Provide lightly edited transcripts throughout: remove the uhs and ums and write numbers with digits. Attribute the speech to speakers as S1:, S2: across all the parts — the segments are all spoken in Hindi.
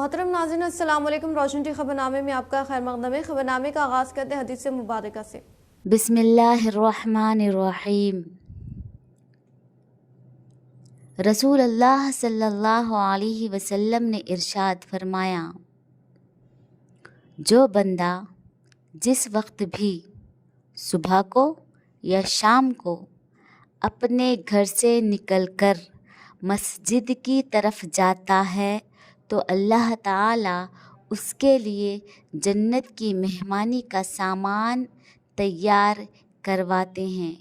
S1: मोहतरम नाज़रीन, अस्सलाम वालेकुम। रोशन टी खबरनामे में आपका खैर मक़दम है। खबरनामे का आगाज़ करते हैं हदीस मुबारक से।
S2: बिस्मिल्लाहिर्रहमानिर्रहीम। रसूल अल्लाह सल्लल्लाहु अलैहि वसल्लम ने इरशाद फरमाया, जो बंदा जिस वक्त भी सुबह को या शाम को अपने घर से निकलकर मस्जिद की तरफ जाता है तो अल्लाह ताला उसके लिए जन्नत की मेहमानी का सामान तैयार करवाते हैं।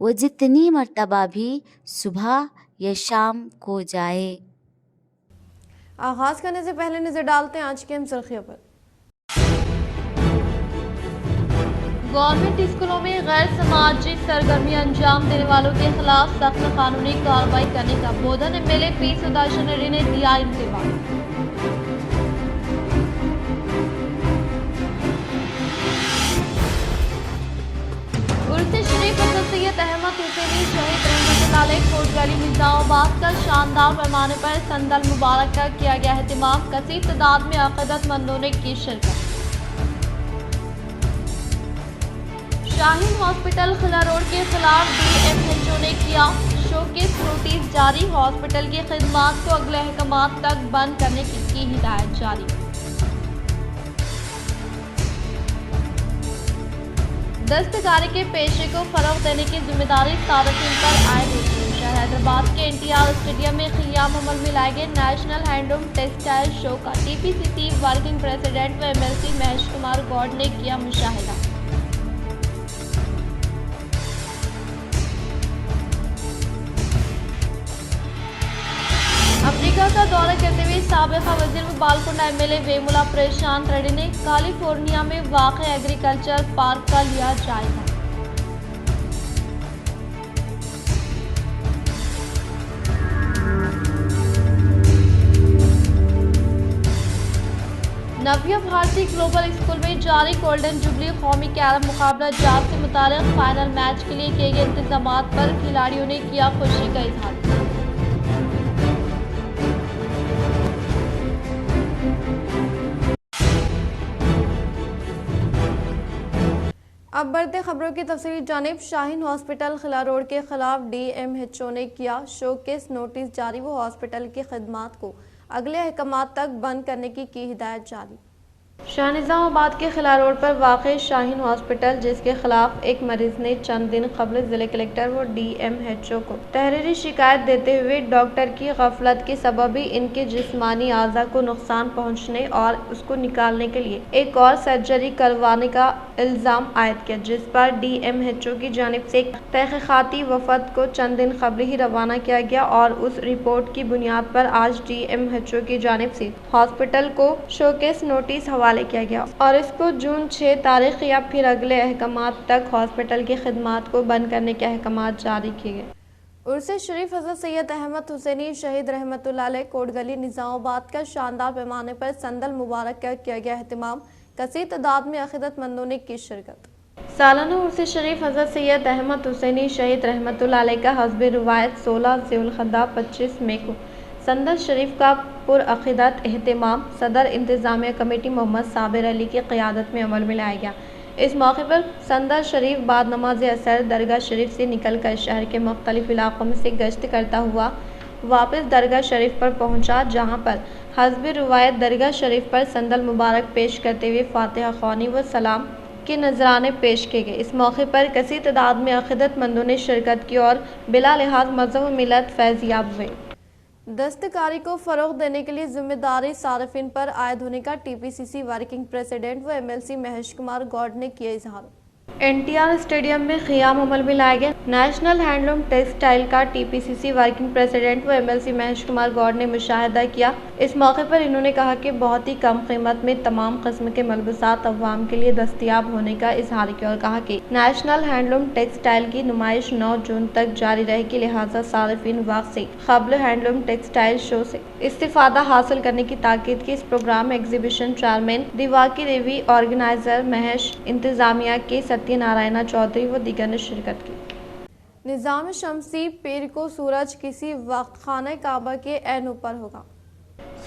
S2: वो जितनी मर्तबा भी सुबह या शाम को जाए।
S1: आगाज़ करने से पहले नज़र डालते हैं आज की अहम सुर्खियों पर। गवर्नमेंट स्कूलों में गैर समाजी सरगर्मी अंजाम देने वालों के खिलाफ सख्त कानूनी कार्रवाई करने का बोधन एमएलए पी सुदर्शन रेड्डी ने दिया इंतबाह। उर्स शरीफ हज़रत सैयद अहमद हुसैनी शहीद रहमतुल्लाह अलैह कोटगली निजामाबाद का शानदार पैमाने पर संदल मुबारक का किया गया एहतमाम। कसीर तादाद में अक़ीदतमंदों ने की शिरकत। शाहीन हॉस्पिटल खिला रोड के खिलाफ डीएमएचओ ने किया शोकेस नोटिस जारी। हॉस्पिटल की खिदमात को अगले अहकामात तक बंद करने की हिदायत जारी। दस्तकारी के पेशे को फरोग देने की जिम्मेदारी सार्फिन पर आयद होती है। शहर हैदराबाद के एनटीआर स्टेडियम में क़ियाम अमल में लाए गए नेशनल हैंडलूम टेक्सटाइल शो का टीपीसीसी वर्किंग प्रेसिडेंट व एमएलसी महेश कुमार गौड़ ने किया मुशाहिदा। अमेरिका का दौरा करते हुए साबिक़ा वज़ीर बालकोंडा एमएलए वेमुला प्रशांत रेड्डी ने कैलिफोर्निया में वाक़ एग्रीकल्चर पार्क का लिया जायजा। नव्या भारती ग्लोबल स्कूल में जारी गोल्डन जुबली कौमी कैरम मुकाबला जात से मुताल्लिक़ फाइनल मैच के लिए किए गए इंतजामात पर खिलाड़ियों ने किया खुशी का इजहार। अब बढ़ते खबरों की तफसीली जानिब। शाहीन हॉस्पिटल खिला रोड के खिलाफ डीएमएचओ ने किया शोकेस नोटिस जारी। वो हॉस्पिटल की खिदमात को अगले अहकामात तक बंद करने की हिदायत जारी। शाह निजामाबाद के खिला रोड पर वाक़ शाहीन हॉस्पिटल, जिसके खिलाफ एक मरीज ने चंद दिन कबल जिले कलेक्टर व डीएमएचओ को तहरीरी शिकायत देते हुए डॉक्टर की गफलत के सबब ही इनके जिस्मानी आज़ा को नुकसान पहुँचने और उसको निकालने के लिए एक और सर्जरी करवाने का इल्ज़ाम आयद किया, जिस पर डीएमएचओ की जानिब से एक तहक़ीक़ाती वफ़द को चंद दिन कबल ही रवाना किया गया और उस रिपोर्ट की बुनियाद पर आज डीएमएचओ की जानिब से हॉस्पिटल को शोकेस नोटिस हवाले किया गया और इसको जून 6 तारीख या फिर अगले अहकामात तक हॉस्पिटल की खिदमात को बंद करने के अहकामात जारी किए गए। उर्स शरीफ हज़रत सैयद अहमद हुसैनी शहीद रहमतुल्लाह अलैह कोटगली निजामाबाद का शानदार पैमाने पर संदल मुबारक का किया गया एहतमाम। कसीर तादाद में अक़ीदतमंदों ने की शिरकत। सालाना उर्स शरीफ हज़रत सैयद अहमद हुसैनी शहीद रहमतुल्लाह अलैह का हस्ब रिवायत 16 ज़ुल्क़अदा 25 मई को संदल शरीफ का पुरअक़ीदत एहतमाम सदर इंतज़ामिया कमेटी मोहम्मद साबिर अली की क़यादत में अमल में लाया गया। इस मौके पर संदल शरीफ बाद नमाज असर दरगाह शरीफ से निकलकर शहर के मुख्तलिफ इलाक़ों में से गश्त करता हुआ वापस दरगाह शरीफ पर पहुंचा, जहां पर हस्ब रिवायत दरगाह शरीफ पर संदल मुबारक पेश करते हुए फातिहा ख़्वानी व सलाम के नजराने पेश किए गए। इस मौके पर कसीर तादाद में अक़ीदतमंदों ने शिरकत की और बिला लिहाज मज़हब मिलत फैज़याब हुए। दस्तकारी को फ़रोग़ देने के लिए जिम्मेदारी सार्फिन पर आयद होने का टीपीसीसी वर्किंग प्रेसिडेंट व एमएलसी महेश कुमार गौड़ ने किया इजहार। एनटीआर स्टेडियम में क़ियाम अमल में लाए गए नेशनल हैंडलूम टेक्सटाइल का टीपीसीसी वर्किंग प्रेसिडेंट व एमएलसी महेश कुमार गौड़ ने मुशाहिदा किया। इस मौके पर इन्होंने कहा कि बहुत ही कम कीमत में तमाम किस्म के मलबूसात अवाम के लिए दस्तियाब होने का इजहार किया और कहा कि नेशनल हैंडलूम टेक्सटाइल की नुमाइश 9 जून तक जारी रहेगी, लिहाजा सार्फिन वक्त से क़ब्ल हैंडलूम टेक्सटाइल शो से इस्तिफ़ादा हासिल करने की ताकीद की। इस प्रोग्राम में एग्जीबिशन चेयरमैन दिवाकी देवी, ऑर्गेनाइजर महेश, इंतजामिया के सत्यनारायण चौधरी व दीगर ने शिरकत की। निज़ाम शमसी पीर को सूरज किसी वक्त खाना काबा के ऐन ऊपर होगा।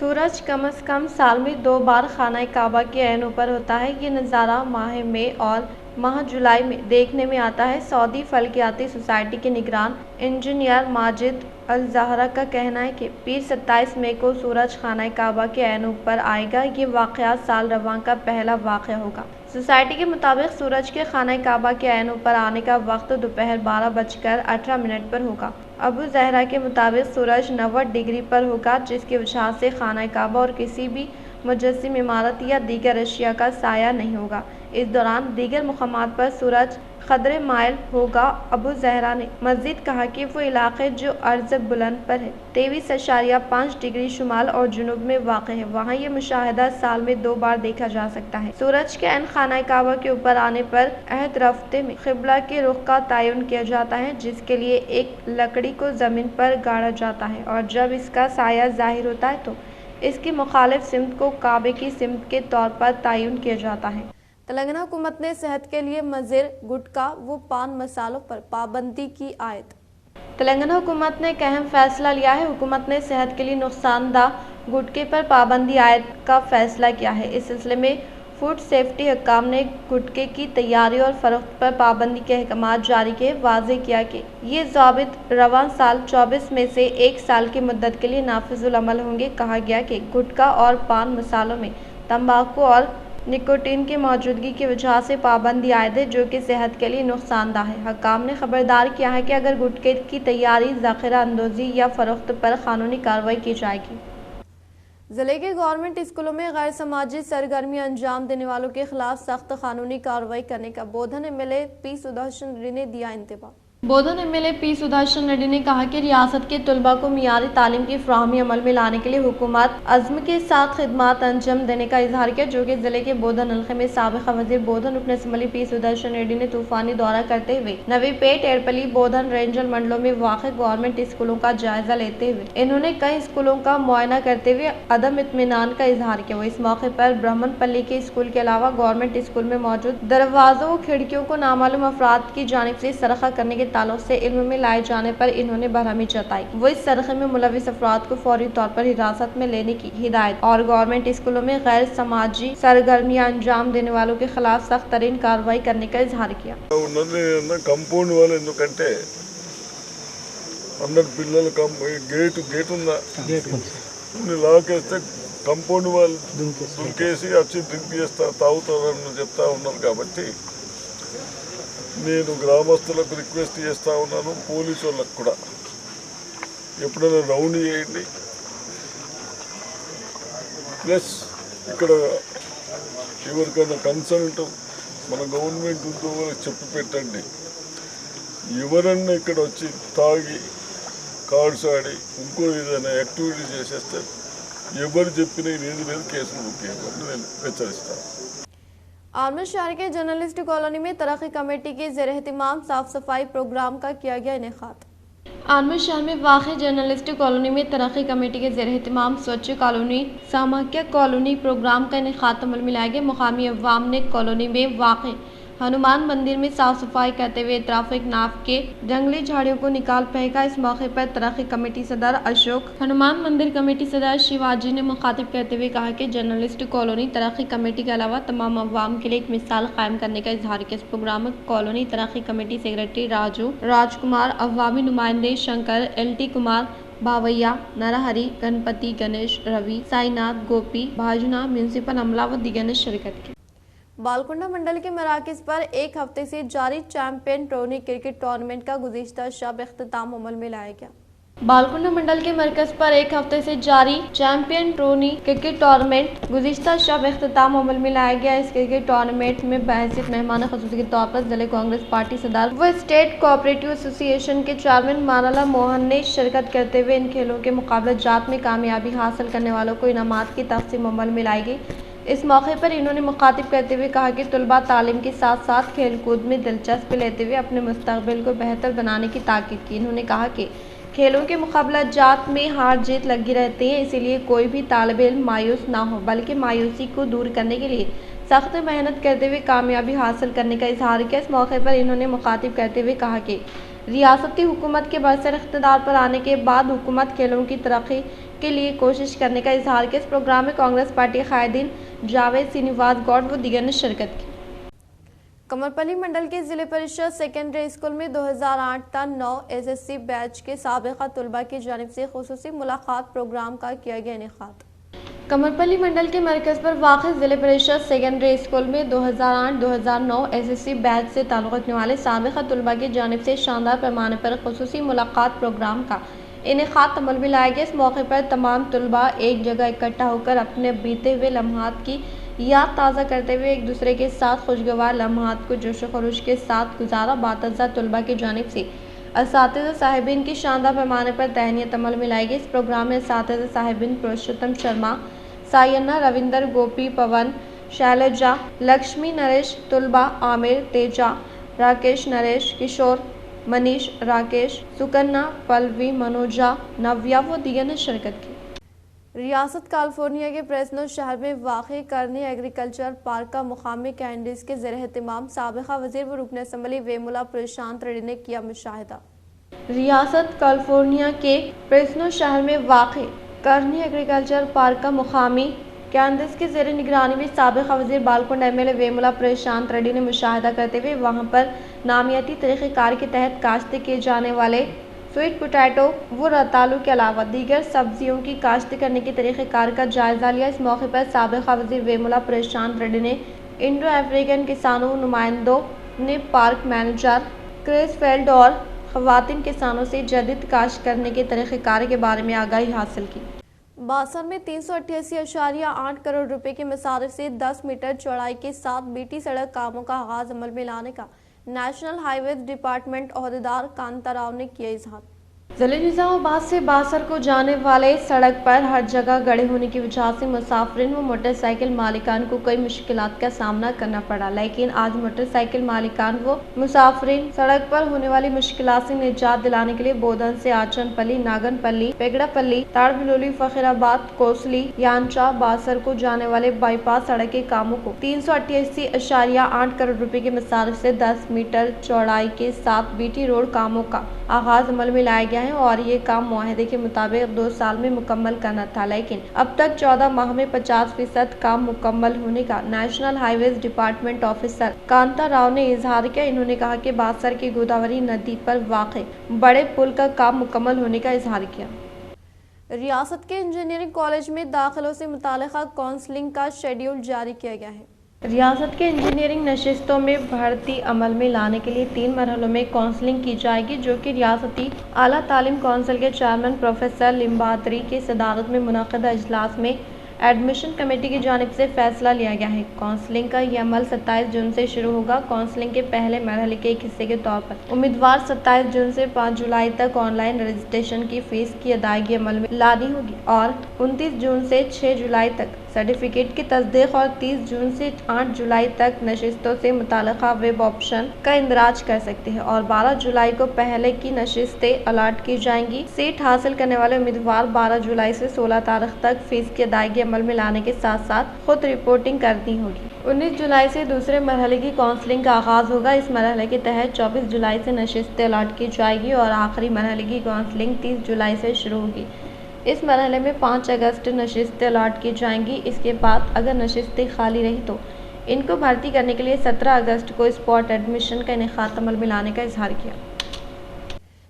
S1: सूरज कम से कम साल में 2 बार खाना काबा के ऐनों पर होता है। ये नज़ारा माह मई और माह जुलाई में देखने में आता है। सऊदी फल्कियाती सोसाइटी के निगरान इंजीनियर माजिद अल ज़हरा का कहना है कि पीर 27 मई को सूरज खाना काबा के ऐनों पर आएगा। ये वाक़या साल रवां का पहला वाक़या होगा। सोसाइटी के मुताबिक सूरज के खाना काबा के ऐनों पर आने का वक्त दोपहर 12:18 पर होगा। अबू ज़हरा के मुताबिक सूरज 90 डिग्री पर होगा, जिसकी वजह से खाना काबा और किसी भी मुजस्सिम इमारत या दीगर अशिया का साया नहीं होगा। इस दौरान दीगर मुकामात पर सूरज खदरे माइल होगा। अबू ज़हरा ने मज़ीद कहा कि वो इलाके जो अर्ज़ बुलंद पर है 23.5 डिग्री शुमाल और जुनूब में वाक़ है, वहाँ ये मुशाहिदा साल में 2 बार देखा जा सकता है। सूरज के ऐन खाना काबा के ऊपर आने पर अहद रफ्ते में क़िबला के रुख का तयन किया जाता है, जिसके लिए एक लकड़ी को ज़मीन पर गाड़ा जाता है और जब इसका साया ज़ाहिर होता है तो इसकी मुखालिफ सिमत को काबे की सिमत के तौर पर तयन किया जाता है। तेलंगाना हुकूमत ने सेहत के लिए मज़र गुटखा व पान मसालों पर पाबंदी की आयत। तेलंगाना हुकूमत ने एक अहम फैसला लिया है। हुकूमत ने सेहत के लिए नुकसानदा गुटखे पर पाबंदी आयत का फैसला किया है। इस सिलसिले में फूड सेफ्टी हकाम ने गुटखे की तैयारी और फरोख्त पर पाबंदी के अहकाम जारी किए। वाज़े किया कि ये ज़ाबित रवां साल 24 में से 1 साल की मुद्दत के लिए नाफिजुल अमल होंगे। कहा गया कि गुटखा और पान मसालों में तंबाकू और निकोटीन की मौजूदगी की वजह से पाबंदी आयद है, जो कि सेहत के लिए नुकसानदा है। हकाम ने खबरदार किया है कि अगर गुटखे की तैयारी, ज़ख़ीरा अंदोज़ी या फरोख्त पर कानूनी कार्रवाई की जाएगी। ज़िले के गवर्नमेंट स्कूलों में गैर समाजी सरगर्मी अंजाम देने वालों के खिलाफ सख्त कानूनी कार्रवाई करने का बोधन एमएलए पी सुदर्शन रेड्डी ने दिया इंतबाह। बोधन एमएलए पी सुदर्शन रेड्डी ने कहा कि रियासत के तलबा को मियारी तालीम की फ्राहमी अमल में लाने के लिए हुकूमत अज़्म के साथ खिदमात अंजाम देने का इजहार किया, जो कि जिले के बोधन हल्के में साबिक़ वज़ीर बोधन उपन असम्बली पी सुदर्शन रेड्डी ने तूफानी दौरा करते हुए नवीपेट, एरपली, बोधन रेंजल मंडलों में वाक़ गवर्नमेंट स्कूलों का जायजा लेते हुए इन्होंने कई स्कूलों का मुआयना करते हुए अदम इत्मीनान का इजहार किया। इस मौके पर ब्राह्मणपल्ली के स्कूल के अलावा गवर्नमेंट स्कूल में मौजूद दरवाजों व खिड़कियों को नामालूम अफराद की जानिब से सरखा करने के ताल्लुक से इल्म में लाए जाने पर इन्होंने बरहमी जताई। वो इस सरखे में मुलविस अफराद को फौरी तौर पर हिरासत में लेने की हिदायत और गवर्नमेंट स्कूलों में गैर समाजी सरगर्मियां अंजाम देने वालों के खिलाफ सख्त तरीन कार्रवाई करने का इजहार किया।
S3: कंपाउंड వాళ్ళు ఎందుకంటే అందరు పిల్లలు గేట్ ఉందా లాకేస్తే కంపౌండ్ వాళ్ళు దుంకేసి వచ్చి డ్రింక్ చేస్తారు, తాగుతారని చెప్తా ఉన్నారు. కాబట్టి నేను గ్రామస్తులకు రిక్వెస్ట్ చేస్తూ ఉన్నాను, పోలీసు వాళ్ళకు కూడా ఎప్పుడైనా రౌండ్ చేయండి. ప్లస్ ఇక్కడ ఎవరికైనా కన్సల్ట్ మన గవర్నమెంట్ ఉద్యోగులకు చెప్పి పెట్టండి. ఎవరన్నా ఇక్కడ వచ్చి తాగి కార్డ్స్ ఆడి ఇంకో ఏదైనా యాక్టివిటీ చేసేస్తే ఎవరు చెప్పినా ఏది లేదు కేసులు బుక్ చేయమని నేను హెచ్చరిస్తాను.
S1: आमद शहर के जर्नलिस्ट कॉलोनी में तरक्की कमेटी के ज़ेर एहतिमाम साफ सफाई प्रोग्राम का किया गया इनेकाद। आमद शहर में वाक़ जर्नलिस्ट कॉलोनी में तरक्की कमेटी के ज़ेर एहतिमाम स्वच्छ कॉलोनी सामाक्य कॉलोनी प्रोग्राम का इनेकाद अमल में लाया गया। मुकामी अवाम ने कॉलोनी में वाक़ हनुमान मंदिर में साफ सफाई करते हुए ट्रैफिक नाव के जंगली झाड़ियों को निकाल फेंका। इस मौके पर तरक्की कमेटी सदर अशोक, हनुमान मंदिर कमेटी सदर शिवाजी ने मुखातिब करते हुए कहा कि जर्नलिस्ट कॉलोनी तरक्की कमेटी के अलावा तमाम अवाम के लिए एक मिसाल कायम करने का इजहार किया। इस प्रोग्राम में कॉलोनी तरक्की कमेटी सेक्रेटरी राजू राजकुमार, अवामी नुमाइंदे शंकर, LT कुमार, बावैया, नरहरी, गणपति, गणेश, रवि, साईनाथ, गोपी, भाजना, म्यूनसिपल अमला व दीगर ने शिरकत की। बालकुंडा मंडल के मराकज़ पर एक हफ्ते से जारी चैंपियन ट्रॉफी क्रिकेट टूर्नामेंट का गुज़िश्ता शब इख्तिताम अमल में लाया गया। बालकुंडा मंडल के मरकज़ पर एक हफ्ते से जारी चैंपियन ट्रॉफी क्रिकेट टूर्नामेंट गुज़िश्ता शब इख्तिताम अमल में लाया गया। इस क्रिकेट टूर्नामेंट में बहैसियत मेहमान ख़ुसूसी के तौर पर जिले कांग्रेस पार्टी सदर व स्टेट कोऑपरेटिव एसोसिएशन के चेयरमैन मानाला मोहन ने शिरकत करते हुए इन खेलों के मुकाबला जात में कामयाबी हासिल करने वालों को इनामात की तक़सीम अमल में लाई गई। इस मौके पर इन्होंने मुखातिब करते हुए कहा कि तलबा तालीम के साथ साथ खेल कूद में दिलचस्पी लेते हुए अपने मुस्तकबिल को बेहतर बनाने की ताकीद की। इन्होंने कहा कि खेलों के मुकाबला जात में हार जीत लगी रहती है, इसीलिए कोई भी तालिब इल्म मायूस ना हो, बल्कि मायूसी को दूर करने के लिए सख्त मेहनत करते हुए कामयाबी हासिल करने का इजहार किया। इस मौके पर इन्होंने मुखातिब करते हुए कहा कि रियासती हुकूमत के बरसर इख्तिदार पर आने के बाद हुकूमत खेलों की तरक्की के लिए कोशिश करने का इजहार किया। इस प्रोग्राम में कांग्रेस पार्टी कायदीन जावेद श्रीनिवास गौड़ व दीगर ने शिरकत की। कमरपल्ली मंडल के जिले परिषद सेकेंडरी स्कूल में 2008 ता 9 SSC बैच के साबिका तलबा की जानिब से खुसूसी मुलाकात प्रोग्राम का किया गया इनेकाद। कमरपल्ली मंडल के मरकज़ पर वाक़ जिले परिषद सेकेंडरी स्कूल में 2008-2009 SSC बैच से ताल्लुक़ रखने वाले साबिका तलबा की जानिब से शानदार पैमाने पर खुसूसी मुलाकात प्रोग्राम का इनेकाद अमल में लाया गया। इस मौके पर तमाम तलबा एक जगह इकट्ठा होकर अपने बीते हुए लम्हात की याद ताज़ा करते हुए एक दूसरे के साथ खुशगवार लम्हात को जोश खरोश के साथ गुजारा। बातज़ा तलबा की जानिब से असातिज़ा साहिबीन की शानदार पैमाने पर तहनीत अमल में लाई गई। इस प्रोग्राम में असातिज़ा साहिबीन पुरुषोत्तम शर्मा, सायना, रविंदर, गोपी, पवन, शैलजा, लक्ष्मी, नरेश, तलबा आमिर, तेजा, राकेश, नरेश, किशोर, मनीष, राकेश, सुकन्ना, पल्लवी, मनोजा, नव्या व दीगर ने शिरकत की। रियासत कैलिफोर्निया के फ्रेस्नो शहर में वाक़ करनी एग्रीकल्चर पार्क का मुकामी कैंडीज के ज़ेर एहतमाम साबिक़ा वज़ीर व रुकन असम्बली वेमुला प्रशांत रेड्डी ने किया मुशाहिदा। रियासत कैलिफोर्निया के फ्रेस्नो शहर में वाक़ करनी एग्रीकल्चर पार्क का मुकामी कैंडीज के ज़ेर निगरानी में साबिक़ा वज़ीर बालकोंड MLA वेमुला प्रशांत रेड्डी ने मुशाहिदा करते हुए वहाँ पर नामियाती तरीक़ेकार के तहत काश्त किए जाने वाले स्वीट पोटैटो व रतालू के अलावा दीगर सब्जियों की काश्त करने के तरीक़ेकार का जायज़ा लिया। इस मौके पर साबिक़ा वज़ीर वेमुला प्रशांत रेड्डी ने इंडो अफ्रीकन किसानों नुमाइंदों ने पार्क मैनेजर क्रिस फेल्ड और ख़वातीन किसानों से जदीद काश्त करने के तरीक़ेकार के बारे में आगाही हासिल की। बासर में 388.8 करोड़ रुपए के मसारिफ से 10 मीटर चौड़ाई के साथ बीटी सड़क कामों का आगाज अमल में लाने का नेशनल हाईवेज डिपार्टमेंट ओहदेदार कांता राव ने किया इजहार। ज़िले निज़ामाबाद से बासर को जाने वाले सड़क पर हर जगह गड्ढे होने की वजह से मुसाफिरीन व मोटरसाइकिल मालिकान को कई मुश्किलात का सामना करना पड़ा, लेकिन आज मोटरसाइकिल मालिकान व मुसाफिरीन सड़क पर होने वाली मुश्किलात से निजात दिलाने के लिए बोधन से आचनपल्ली, नागनपल्ली, पेगड़ापल्ली, ताड़बिलोली, फखीराबाद, कोसली, यांचा, बासर को जाने वाले बाईपास सड़क के कामों को 388.8 करोड़ रुपए के मसारिफ से 10 मीटर चौड़ाई के साथ बीटी रोड कामों का आगाज अमल में लाया गया है और ये काम मुआहदे के मुताबिक 2 साल में मुकम्मल करना था, लेकिन अब तक 14 माह में 50% काम मुकम्मल होने का national highways department officer Kanta Rao ने इजहार किया। इन्होंने कहा कि बासर की गोदावरी नदी पर वाक़े बड़े पुल का काम मुकम्मल होने का इजहार किया। रियासत के इंजीनियरिंग कॉलेज में दाखिलों से मुताल्लिक़ा काउंसलिंग का शेड्यूल जारी किया गया है। रियासत के इंजीनियरिंग नशिस्तों में भर्ती अमल में लाने के लिए 3 मरहलों में काउंसलिंग की जाएगी, जो कि रियासती आला तालीम कौंसिल के चेयरमैन प्रोफेसर लिम्बातरी के सदारत में मुनक़दा इजलास में एडमिशन कमेटी की जानिब से फैसला लिया गया है। काउंसलिंग का ये अमल 27 जून से शुरू होगा। काउंसलिंग के पहले मरहले के एक हिस्से के तौर पर उम्मीदवार 27 जून से 5 जुलाई तक ऑनलाइन रजिस्ट्रेशन की फ़ीस की अदायगी अमल में लानी होगी और 29 जून से 6 जुलाई तक सर्टिफिकेट की तस्दीक और 30 जून से 8 जुलाई तक नशिस्तों से मुताल्लिक़ा वेब ऑप्शन का इंदराज कर सकते हैं और 12 जुलाई को पहले की नशिस्तें अलाट की जाएंगी। सीट हासिल करने वाले उम्मीदवार 12 जुलाई से 16 तारीख तक फ़ीस की अदायगी अमल में लाने के साथ साथ खुद रिपोर्टिंग करनी होगी। 19 जुलाई से दूसरे मरहले की काउंसलिंग का आगाज़ होगा। इस मरहले के तहत 24 जुलाई से नशिस्तें अलाट की जाएगी और आखिरी मरहले की काउंसलिंग 30 जुलाई से शुरू होगी। इस मरहले में 5 अगस्त नशिस्तें अलाट की जाएंगी। इसके बाद अगर नशिस्तें खाली रही तो इनको भर्ती करने के लिए 17 अगस्त को स्पॉट एडमिशन का इनेकाद अमल में लाने का इजहार किया।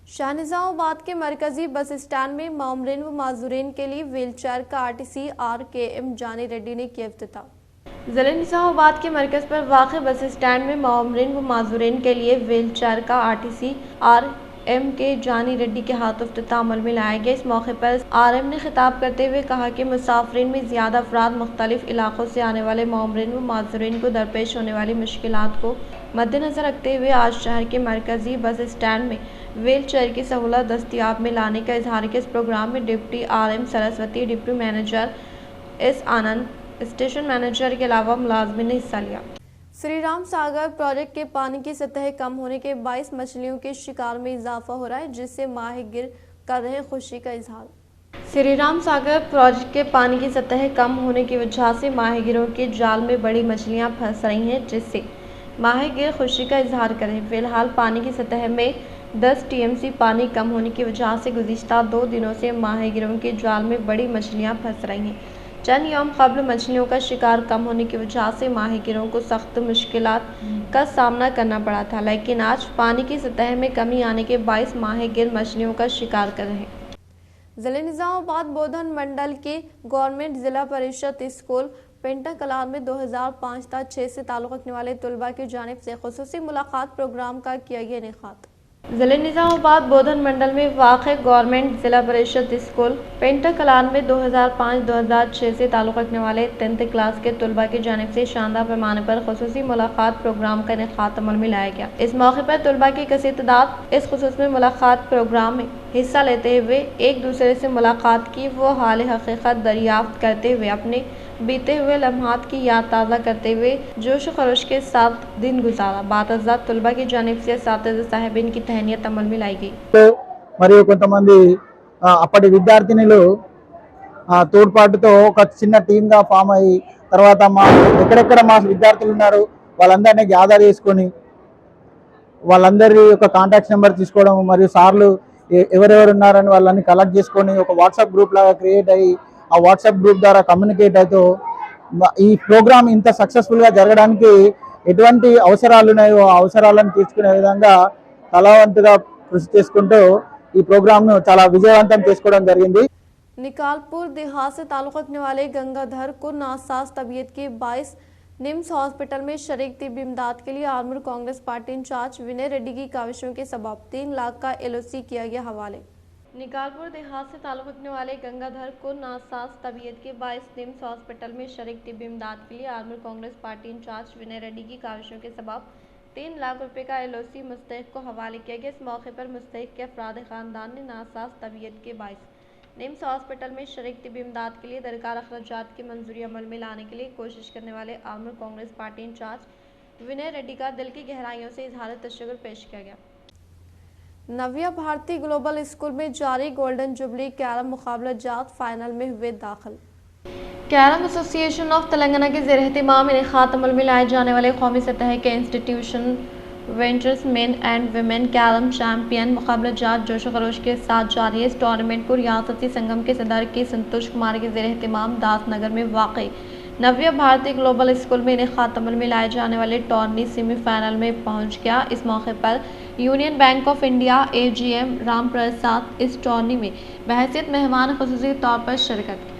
S1: शाहनिज़ामाबाद के मरकजी बस स्टैंड में मामरीन व माजूरीन के लिए व्हीलचेयर का RTC RKM जानी रेड्डी ने किया इफ्तिताह। ज़िले निज़ामाबाद के मरकज़ पर वाक़ बस स्टैंड में मामरीन व माजूरीन के लिए व्हीलचेयर का RTC RM के जानी रेड्डी के हाथों इफ्तिताह अमल में लाया गया। इस मौके पर RM ने खिताब करते हुए कहा कि मुसाफिरीन में ज़्यादा अफराद मुख्तलिफ इलाकों से आने वाले मामरीन व माजूरीन को दरपेश होने वाली मुश्किलात को मद्देनज़र रखते हुए आज शहर के मरकजी बस स्टैंड में व्हील चेयर की सहूलत दस्तियाब में लाने का इजहार किया। इस प्रोग्राम में deputy RM Saraswati, deputy manager S आनंद, स्टेशन मैनेजर के अलावा मुलाजमिन ने हिस्सा लिया। श्री राम सागर प्रोजेक्ट के पानी की सतह कम होने के बायस मछलियों के शिकार में इजाफा हो रहा है, जिससे माहिर कर रहे खुशी का इजहार। श्री राम सागर प्रोजेक्ट के पानी की सतह कम होने की वजह से माहिरों के जाल में बड़ी मछलियां फंस रही हैं, जिससे माहिर खुशी का इजहार करें। फिलहाल पानी की सतह में 10 टीएमसी पानी कम होने की वजह से गुज़िश्ता 2 दिनों से माहीगिरों के जाल में बड़ी मछलियां फंस रही हैं। चंद यौम कबल मछलियों का शिकार कम होने की वजह से माहीगिरों को सख्त मुश्किलात का सामना करना पड़ा था, लेकिन आज पानी की सतह में कमी आने के बायस माहीगिर मछलियों का शिकार कर रहे हैं। जिले निजामाबाद बोधन मंडल के गवर्नमेंट जिला परिषद स्कूल पेंटा कलान में 2005-6 से ताल्लुक़ रखने वाले तलबा की जानिब से खुसूसी मुलाकात प्रोग्राम का किया गया इनेकाद। जिले निजामाबाद बोधन मंडल में वाक़े गवर्नमेंट जिला परिषद स्कूल पेंटा कलान में 2005-2006 से ताल्लुक़ रखने वाले 10th क्लास के तलबा की जानिब से शानदार पैमाने पर खुसूसी मुलाकात प्रोग्राम का इनेकाद अमल में लाया गया। इस मौके पर तलबा की कसीर तादाद इस खुसूस में मुलाकात प्रोग्राम में हिस्सा लेते हुए एक दूसरे से मुलाकात की, वो हाल हकीकत दरियाफ्त करते हुए अपने बीते हुए लम्हात की याद ताज़ा करते हुए जोश खरोश के साथ दिन गुजारा। बातज़ात तलबा की जानिब से असातिज़ा साहिबीन की तहनीत अमल में लाई गई।
S4: మరియు కొంతమంది అప్పటి విద్యార్థినులు తోడ్పాటుతో ఒక చిన్న టీమ్గా ఫామ్ అయ్యి తర్వాత మా ఎక్కడెక్కడ మా విద్యార్థులు ఉన్నారు వాళ్ళందరినీ గ్యాదర్ చేసుకొని వాళ్ళందరి యొక్క కాంటాక్ట్ నెంబర్ తీసుకోవడం మరియు సార్లు ఎవరెవరు ఉన్నారని వాళ్ళని కలెక్ట్ చేసుకొని ఒక వాట్సాప్ గ్రూప్ లాగా క్రియేట్ అయ్యి ఆ వాట్సాప్ గ్రూప్ ద్వారా కమ్యూనికేట్ అవుతూ ఈ ప్రోగ్రామ్ ఇంత సక్సెస్ఫుల్గా జరగడానికి ఎటువంటి అవసరాలు ఉన్నాయో ఆ అవసరాలను తీర్చుకునే విధంగా కళావంతుగా కృషి చేసుకుంటూ ఈ ప్రోగ్రామ్ను చాలా విజయవంతం చేసుకోవడం జరిగింది।
S1: निकालपुर देहात से ताल्लुक़ रखने वाले गंगाधर को नासाज तबीयत के बायस निम्स हॉस्पिटल में शरीक तिब्बी इमदाद के लिए आर्मर कांग्रेस पार्टी इंचार्ज विनय रेड्डी की काविशों के सबब 3 लाख का LOC किया गया हवाले। निकालपुर देहात से ताल्लुक़ रखने वाले गंगाधर को नासाज तबीयत के बायस निम्स हॉस्पिटल में शरीक तिब्बी इमदाद के लिए आर्मर कांग्रेस पार्टी इंचार्ज विनय रेड्डी की काविशों के सबब 3 लाख रुपए का LOC मुस्तहिक को हवाले किया गया। इस मौके पर मुस्तहिक के अफराद ख़ानदान ने नासाज तबीयत के बायस निम्स हॉस्पिटल में शरीक तिब्बी इमदाद के लिए दरकार अखराजात की मंजूरी अमल में लाने के लिए कोशिश करने वाले आर्मर कांग्रेस पार्टी इंचार्ज विनय रेड्डी का दिल की गहराइयों से इजहार तशक्कुर पेश किया गया। नव्या भारती ग्लोबल स्कूल में जारी गोल्डन जुबली कैरम मुकाबला जात फाइनल में हुए दाखिल। कैरम एसोसिएशन ऑफ तेलंगाना के ज़ेर एहतिमाम इनेकाद अमल में लाए जाने वाले कौमी सतह के institution ventures main and women carrom champion मुकाबला जात जोश खरोश के साथ जारी है। इस टूर्नामेंट को रियासती संगम के सदर के संतोष कुमार के ज़ेर एहतिमाम दासनगर में वाक़ई नव्या भारती ग्लोबल स्कूल में इनेकाद अमल में लाए जाने वाले टूर्नी सेमीफाइनल में पहुंच गया। इस मौके पर union bank of India AGM Ram Prasad इस टूर्नी में बहैसियत मेहमान खुसूसी तौर पर शिरकत की।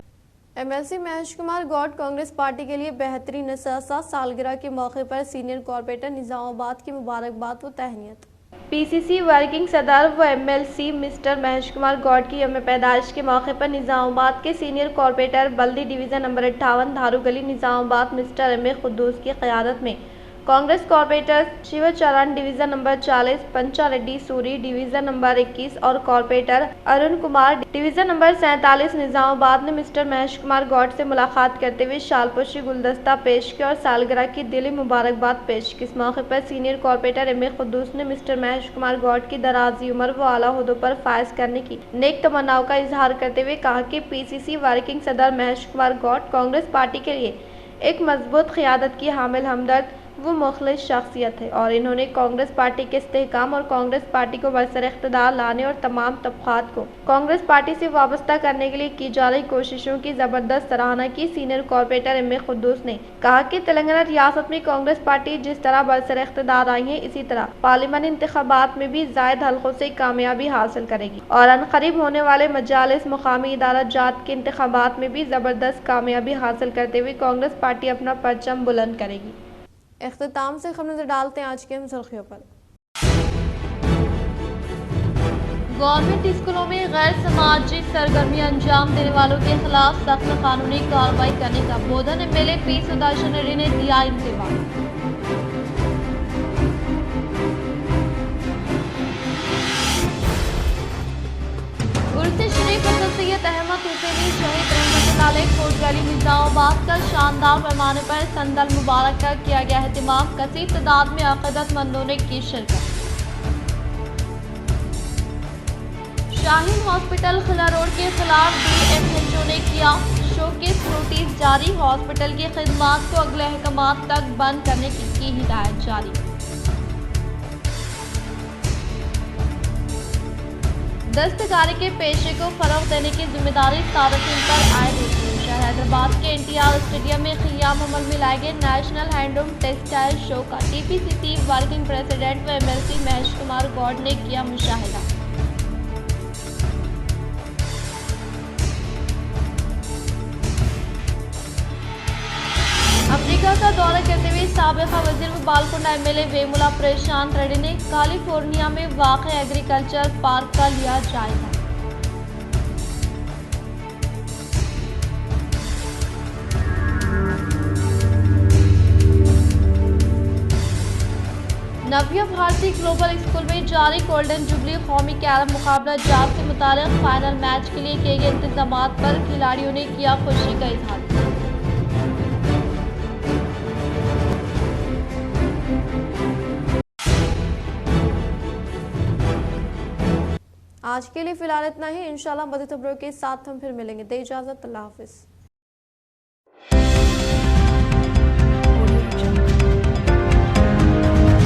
S1: MLC महेश कुमार गौड़ कांग्रेस पार्टी के लिए बेहतरीन सालगिरह के मौके पर सीनियर कॉर्पोरेटर निजामाबाद की मुबारकबाद व तहनीत। PCC वर्किंग सदर व MLC मिस्टर महेश कुमार गौड़ की यौम पैदाइश के मौके पर निजामाबाद के सीनियर कॉर्पोरेटर बल्दी division number 58 Dharu Gali Nizamabad mister MA Khuddus की क़यादत में Congress corporator Shivcharan division number 40 Pancha Reddy Suri division number 21 और corporator Arun Kumar division number 47 Nizamabad ने मिस्टर महेश कुमार गौड़ से मुलाकात करते हुए शालपोशी गुलदस्ता पेश किया और सालगिरह की दिली मुबारकबाद पेश की। इस मौके पर सीनियर कॉर्पोरेटर MA खुद्दूस ने मिस्टर महेश कुमार गौड़ की दराजी उम्र व आला ओहदों पर फायज करने की नेक तमन्नाओं का इजहार करते हुए कहा कि PCC वर्किंग सदर महेश कुमार गौड़ कांग्रेस पार्टी के लिए एक मजबूत क़यादत की हामिल हमदर्द वो मुखलिस शख्सियत है और इन्होंने कांग्रेस पार्टी के इस्तेहकाम और कांग्रेस पार्टी को बरसर इख्तिदार लाने और तमाम तबक़ात को कांग्रेस पार्टी से वाबस्ता करने के लिए की जा रही कोशिशों की ज़बरदस्त सराहना की। सीनियर कॉर्पोरेटर MA खुद्दूस ने कहा कि तेलंगाना रियासत में कांग्रेस पार्टी जिस तरह बरसर इख्तिदार आई है, इसी तरह पार्लियामानी इंतखाबात में भी ज़ायद हल्कों से कामयाबी हासिल करेगी और अनक़रीब होने वाले मजालिस मुकामी इदारा जात के इंतखाबात में भी ज़बरदस्त कामयाबी हासिल करते हुए कांग्रेस पार्टी अपना परचम बुलंद करेगी। इख्तिताम से खबर नजर डालते हैं आज के सुर्खियों पर। गवर्नमेंट स्कूलों में गैर समाजी सरगर्मी अंजाम देने वालों के खिलाफ सख्त कानूनी कार्रवाई करने का बोधन MLA P सुदर्शन रेड्डी ने दिया इंतबाह। उर्स शरीफ सैयद अहमद हुसैनी शहीद रहमतुल्लाह कोट वैली निजामाबाद का शानदार पैमाने पर संदल मुबारक का किया गया एहतिमाम। कसीर तादाद में अक़ीदतमंदों ने की शिरकत। शाहीन हॉस्पिटल खिला रोड के खिलाफ DMHO ने किया शोकेस नोटिस जारी। हॉस्पिटल की खिदमात को अगले अहकामात तक बंद करने की हिदायत जारी। दस्तकारी के पेशे को फरोग देने की जिम्मेदारी सार्फिन पर आए हुई। शहर हैदराबाद के NTR स्टेडियम में क़ियाम अमल में लाए गए नेशनल हैंडलूम टेक्सटाइल शो का TPCC वर्किंग प्रेसिडेंट व MLC महेश कुमार गौड़ ने किया मुशाहिदा। अमेरिका का दौरा करते हुए साबिक़ा वज़ीर व बालकोंडा MLA वेमुला प्रशांत रेड्डी ने कैलिफोर्निया में वाक़ एग्रीकल्चर पार्क का लिया जायजा। नव्या भारती ग्लोबल स्कूल में जारी गोल्डन जुबली कौमी कैरम मुकाबला जात से मुताल्लिक़ फाइनल मैच के लिए किए गए इंतजामात पर खिलाड़ियों ने किया खुशी का इजहार। आज के लिए फिलहाल इतना ही। इंशाल्लाह मज़ीद खबरों के साथ हम फिर मिलेंगे। दे इजाज़त, अल्लाह हाफिज़।